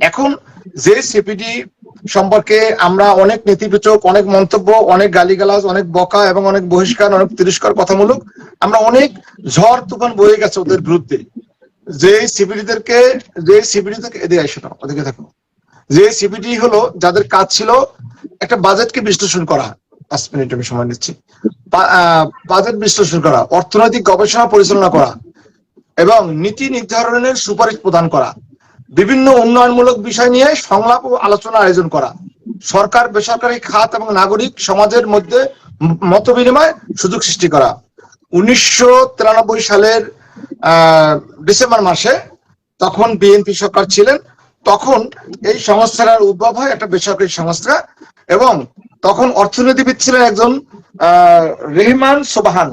এখন যে সিপিডি সম্পর্কে আমরা অনেক নেতিবাচক, অনেক মন্তব্য, অনেক গালিগালাজ, অনেক বকা এবং অনেক বহিষ্কার, অনেক তিরস্কার কথামূলক, আমরা অনেক ঝড় তুফান বয়ে গেছে ওদের বিরুদ্ধে। যে সিপিডিদেরকে এদিকে আসো না, ওদিকে থাকো। যে সিপিডি হলো যাদের কাজ ছিল একটা বাজেটকে বিশ্লেষণ করা, 5 মিনিট আমি সময় নিচ্ছি, বাজেট বিশ্লেষণ করা, অর্থনৈতিক গবেষণা পরিচালনা করা এবং নীতি নির্ধারণের সুপারিশ প্রদান করা, বিভিন্ন উন্নয়নমূলক বিষয় নিয়ে সংলাপ ও আলোচনা আয়োজন করা, সরকার বেসরকারি খাত এবং নাগরিক সমাজের মধ্যে মত বিনিময় সুযোগ সৃষ্টি করা। 1993 সালের ডিসেম্বর মাসে, তখন বিএনপি সরকার ছিলেন, তখন এই সংস্থার উদ্ভব হয়, একটা বেসরকারি সংস্থা। এবং তখন অর্থনীতিবিদ ছিলেন একজন রেহমান সোবাহান,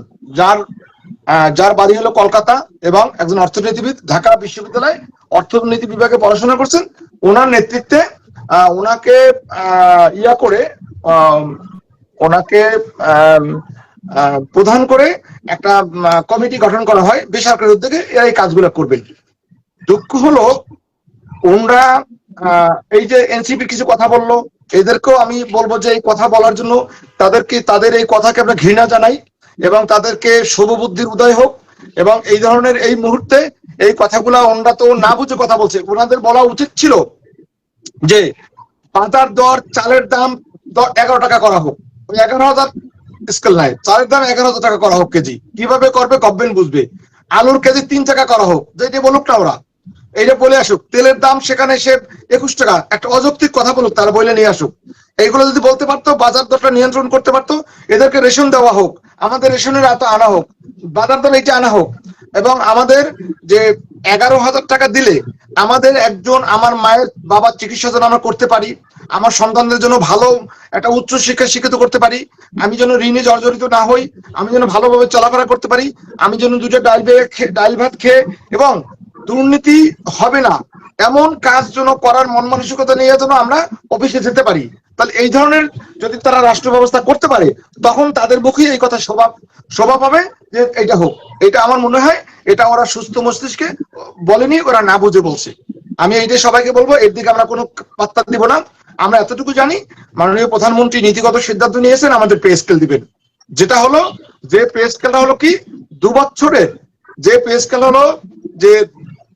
যার বাড়ি হলো কলকাতা, এবং একজন অর্থনীতিবিদ, ঢাকা বিশ্ববিদ্যালয় অর্থনীতি বিভাগে পড়াশোনা করছেন। ওনার নেতৃত্বে ওনাকে ওনাকে প্রধান করে একটা কমিটি গঠন করা হয় বেসরকারি উদ্যোগে, এরা এই কাজগুলো করবেন। দুঃখ হলো ওনারা এই যে এনসিপির কিছু কথা বললো, এদেরকেও আমি বলবো যে এই কথা বলার জন্য তাদের এই কথাকে আমরা ঘৃণা জানাই এবং তাদেরকে শুভ বুদ্ধির উদয় হোক। এবং এই ধরনের এই মুহূর্তে এই কথাগুলা ওনারা তো না বুঝে কথা বলছে। ওনাদের বলা উচিত ছিল যে পাতার দর, চালের দাম 11 টাকা করা হোক, ওই 11,000 স্কেল নাই, চালের দাম 11,000 টাকা করা হোক কেজি। কিভাবে করবে গভর্নমেন্ট বুঝবে। আলুর কেজি 3 টাকা করা হোক, যেটা বলুক না ওরা, এইটা বলে আসুক। তেলের দাম সেখানে সে 21 টাকা, একটা অযৌক্তিক কথা বলুক, তারা বলে নিয়ে আসুক। এইগুলো যদি বলতে পারতো, বাজার দরটা নিয়ন্ত্রণ করতে পারতো, এদেরকে রেশন দেওয়া হোক, আমাদের রেশনের এত আনা হোক, বাজার দর এইটা আনা হোক। এবং আমাদের যে 11,000 টাকা দিলে আমাদের একজন, আমার মায়ের বাবার চিকিৎসা যেন আমরা করতে পারি, আমার সন্তানদের জন্য ভালো একটা উচ্চ শিক্ষা শিক্ষিত করতে পারি, আমি যেন ঋণে জর্জরিত না হই, আমি যেন ভালোভাবে চলাফেরা করতে পারি, আমি যেন দুটো ডাল ভাত খেয়ে, এবং দুর্নীতি হবে না এমন কাজ যেন করার মন মানসিকতা নিয়ে যেন আমরা অফিসে যেতে পারি। তাহলে এই ধরনের যদি তারা রাষ্ট্র ব্যবস্থা করতে পারে, তখন তাদের মুখে এই কথা শোভা পাবে যে এটা হোক। এটা আমার মনে হয় এটা ওরা সুস্থ মস্তিষ্কে বলেনি, ওরা না বুঝে বলছে। আমি এইটাই সবাইকে বলবো, এর দিকে আমরা কোনো পাত্তা দিব না। আমরা এতটুকু জানি, মাননীয় প্রধানমন্ত্রী নীতিগত সিদ্ধান্ত নিয়েছেন, আমাদের পে স্কেল দিবেন। যেটা হলো, যে পে স্কেলটা হলো কি, 2 বছরের যে পে স্কেল হলো, যে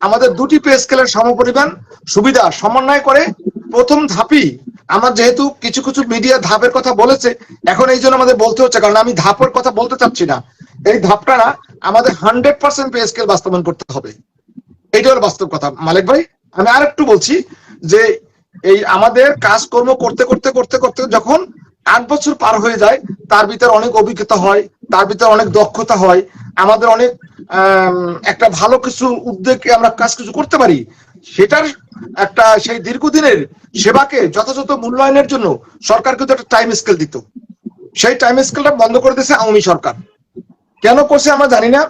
আমাদের 2টি পে স্কেলের সমপরিমাণ সুবিধা সমন্বয় করে প্রথম ধাপই, আমার যেহেতু কিছু কিছু মিডিয়া ধাপের কথা বলেছে, এখন এই জন্য আমাদের বলতে হচ্ছে, কারণ আমি ধাপের কথা বলতে চাচ্ছি না। এই ধাপটা না, আমাদের 100% পে স্কেল বাস্তবায়ন করতে হবে। এইটা হলো বাস্তব কথা। মালিক ভাই, আমি আর একটু বলছি যে এই আমাদের কাজকর্ম করতে করতে করতে করতে যখন 8 বছর পার হয়ে যায়, তার ভিতরে অনেক অভিজ্ঞতা হয়, তার ভিতরে অনেক দক্ষতা হয়, আমাদের অনেক একটা ভালো কিছু উদ্যোগে আমরা কাজ কিছু করতে পারি। সেটার একটা সেই দীর্ঘদিনের সেবাকে যথাযথ মূল্যায়নের জন্য সরকার কিন্তু একটা টাইম স্কেল দিত। সেই টাইম স্কেলটা বন্ধ করে দিয়েছে আওয়ামী সরকার। কেন করছে আমরা জানি না।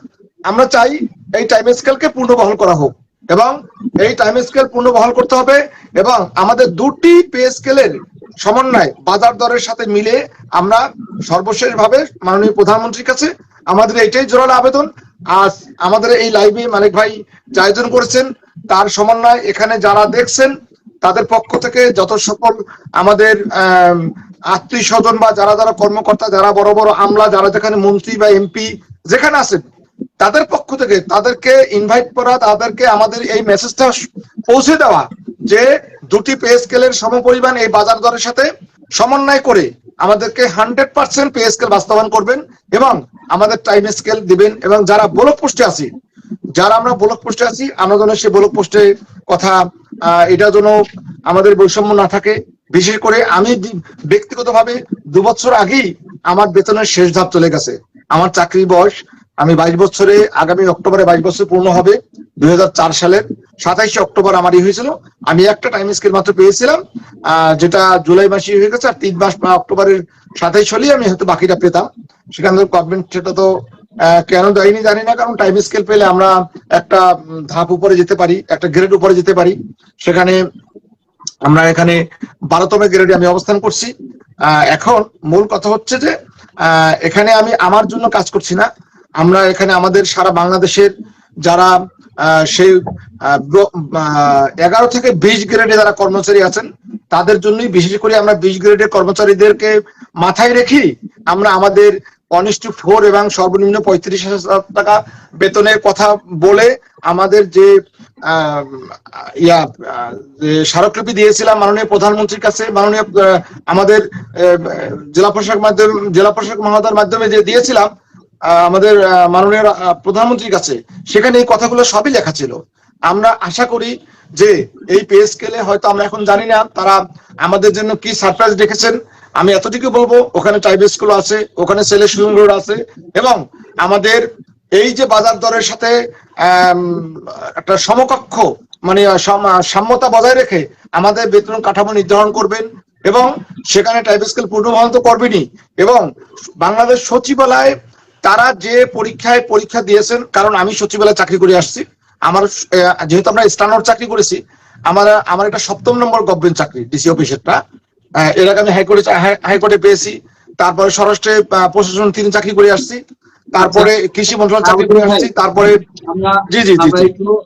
আমরা চাই এই টাইম স্কেলকে পুনর্বহাল করা হোক, এবং এই টাইম স্কেল পুনর্বহাল করতে হবে, এবং আমাদের 2টি পে স্কেলের সমন্বয় বাজার দরের সাথে মিলে আমরা সর্বশেষ ভাবে মাননীয় প্রধানমন্ত্রীর কাছে আমাদের এইটাই জোরালো আবেদন। আজ আমাদের এই লাইভে মালিক ভাই যে আয়োজন করেছেন, তার সমন্বয় এখানে যারা দেখছেন তাদের পক্ষ থেকে যত সকল আমাদের আত্মীয় স্বজন বা যারা যারা কর্মকর্তা, যারা বড় বড় আমলা, যারা যেখানে মন্ত্রী বা এমপি যেখানে আছেন, তাদের পক্ষ থেকে তাদেরকে ইনভাইট করা, তাদেরকে আমাদের এই মেসেজটা পৌঁছে দেওয়া যে 2টি পে স্কেলের সমপরিমাণ এই বাজার দরের সাথে সমন্বয় করে আমাদেরকে 100% পে স্কেল বাস্তবায়ন করবেন এবং আমাদের টাইম স্কেল দিবেন। এবং যারা ব্লক পোস্টে আছি, আমরা যেন সে ব্লক পোস্টে কথা, এটা যেন আমাদের বৈষম্য না থাকে। বিশেষ করে আমি ব্যক্তিগতভাবে 2 বছর আগেই আমার বেতনের শেষ ধাপ চলে গেছে। আমার চাকরির বয়স, আমি 22 বছরে, আগামী অক্টোবরে 22 বছর পূর্ণ হবে। 2004 সালের 27 অক্টোবর আমারই হয়েছিল। আমি একটা টাইম স্কেল মাত্র পেয়েছিলাম, যেটা জুলাই মাসে হয়ে গেছে। আর 3 মাস অক্টোবরের 27 হলেই আমি হয়তো বাকিটা পেতাম। সেখান থেকে গভর্নমেন্ট সেটা তো কেন দেয়নি জানি না, কারণ টাইম স্কেল পেলে আমরা একটা ধাপ উপরে যেতে পারি, একটা গ্রেড উপরে যেতে পারি। সেখানে আমরা এখানে 12তম গ্রেডে আমি অবস্থান করছি। এখন মূল কথা হচ্ছে যে এখানে আমি আমার জন্য কাজ করছি না, আমরা এখানে আমাদের সারা বাংলাদেশের যারা সেই 11 থেকে 20 গ্রেডে যারা কর্মচারী আছেন তাদের জন্যই বিশেষ করে আমরা 20 গ্রেডের কর্মচারীদেরকে মাথায় রেখে আমরা আমাদের 1:4 এবং সর্বনিম্ন 35,000 টাকা বেতনের কথা বলে আমাদের যে স্মারকলিপি দিয়েছিলাম মাননীয় প্রধানমন্ত্রীর কাছে, মাননীয় আমাদের জেলা প্রশাসক মহোদয়ের মাধ্যমে যে দিয়েছিলাম আমাদের মাননীয় প্রধানমন্ত্রীর কাছে, সেখানে এই কথাগুলো সবই লেখা ছিল। আমরা আশা করি যে এই পে স্কেলে হয়তো আমরা এখন জানি না তারা আমাদের জন্য কি সারপ্রাইজ রেখেছেন। আমি এতটুকু বলবো, ওখানে ট্রাইব স্কুল আছে, ওখানে ছেলে সুন্দর আছে, এবং আমাদের এই যে বাজার দরের সাথে একটা সমকক্ষ মানে সাম্যতা বজায় রেখে আমাদের বেতন কাঠামো নির্ধারণ করবেন, এবং সেখানে ট্রাইব স্কেল পূর্ণবহন তো করবেনই। এবং বাংলাদেশ সচিবালয় তারা যে পরীক্ষা দিয়েছেন, কারণ আমি সচিবালয়ে চাকরি করে আসছি, আমার যেহেতু আমরা স্টানর চাকরি করেছি, আমার একটা 7ম নম্বর গভর্নমেন্ট চাকরি ডিসি অফিসেরটা, এর আগে আমি হাইকোর্টে পেয়েছি, তারপরে স্বরাষ্ট্রে প্রশাসন 3 চাকরি করে আসছি, তারপরে কৃষি মন্ত্রণালয় চাকরি করে আসছি, তারপরে জি জি জি